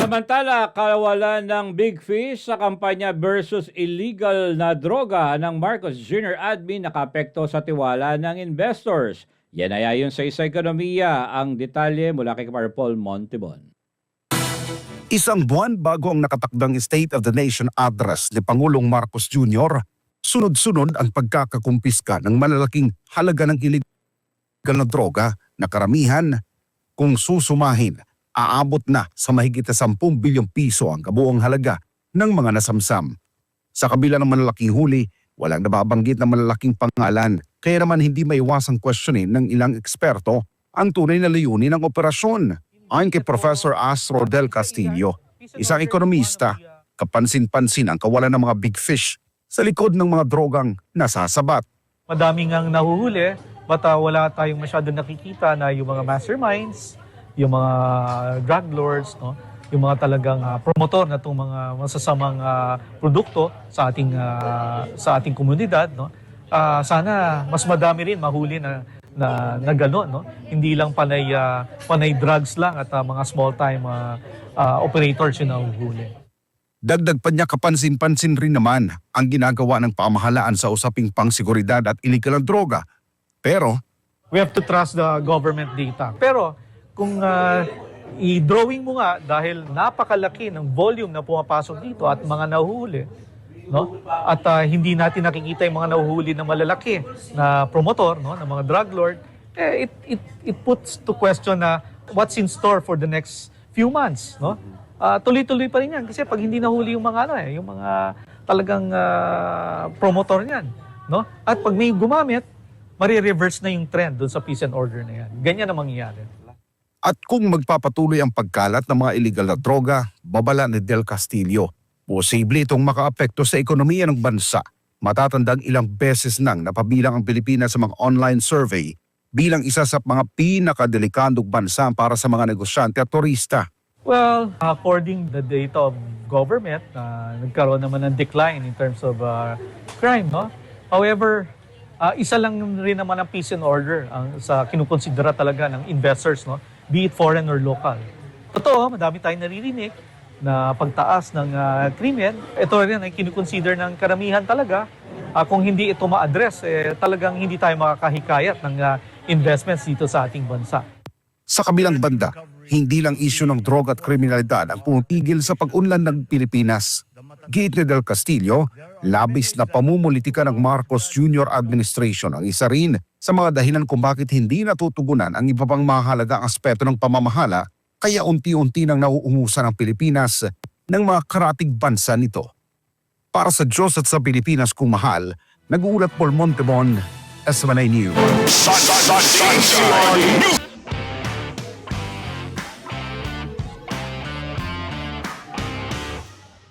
Samantala, kawalan ng big fish sa kampanya versus illegal na droga ng Marcos Jr. admin nakaapekto sa tiwala ng investors. Yan ay ayon sa Isa Ekonomiya. Ang detalye mula kay Marpol Montibon. Isang buwan bago ang nakatakdang State of the Nation address ni Pangulong Marcos Jr., sunod-sunod ang pagkakakumpiska ng malalaking halaga ng illegal na droga na karamihan kung susumahin, aabot na sa mahigit na 10 bilyong piso ang kabuong halaga ng mga nasamsam. Sa kabila ng malalaking huli, walang nababanggit na malalaking pangalan, kaya naman hindi maiwasang questionin ng ilang eksperto ang tunay na layunin ng operasyon. Ayon kay Professor Astro Del Castillo, isang ekonomista, kapansin-pansin ang kawalan ng mga big fish sa likod ng mga drogang nasasabat. Madaming ang nahuhuli, but wala tayong masyado nakikita na yung mga masterminds, yung mga drug lords, no? Yung mga talagang promotor na itong mga masasamang produkto sa ating komunidad. No? Sana mas madami rin mahuli na gano'n. No? Hindi lang panay drugs lang at mga small-time operators yung nahuhuli. Dagdag pa niya, kapansin-pansin rin naman ang ginagawa ng pamahalaan sa usaping pangseguridad at illegal na droga. Pero We have to trust the government data. Pero kung i-drawing mo nga dahil napakalaki ng volume na pumapasok dito at mga nahuhuli, no? At hindi natin nakikita yung mga nahuhuli na malalaki na promotor, no, na mga drug lord, it puts to question na what's in store for the next few months, no? Tuloy-tuloy pa rin yan kasi pag hindi nahuli yung mga yung mga talagang promotor niyan, no? At pag may gumamit, mari-reverse na yung trend doon sa peace and order na yan. Ganyan ang mangyayari. at kung magpapatuloy ang pagkalat ng mga illegal na droga, babala ni Del Castillo, posible itong makaapekto sa ekonomiya ng bansa. Matatandang ilang beses nang napabilang ang Pilipinas sa mga online survey bilang isa sa mga pinakadelikadong bansa para sa mga negosyante at turista. Well, according to the data of government, nagkaroon naman ng decline in terms of crime, no? However, isa lang rin naman ang peace and order sa kinukonsidera talaga ng investors, no? Be it foreign or local. Totoo, madami tayong naririnig na pagtaas ng krimen. Ito rin ay kinukonsider ng karamihan talaga. Kung hindi ito ma-address, talagang hindi tayo makakahikayat ng investments dito sa ating bansa. Sa kabilang banda, hindi lang isyu ng droga at kriminalidad ang pumipigil sa pag-unlad ng Pilipinas. Giit ni Del Castillo, labis na pamumulitika ng Marcos Jr. administration ang isa rin sa mga dahilan kung bakit hindi natutugunan ang iba pang mahalagang aspeto ng pamamahala, kaya unti-unti nang nauungusan ang Pilipinas ng mga karatig bansa nito. Para sa Diyos at sa Pilipinas kung mahal, nag-uulat Paul Montibon, SMNA News.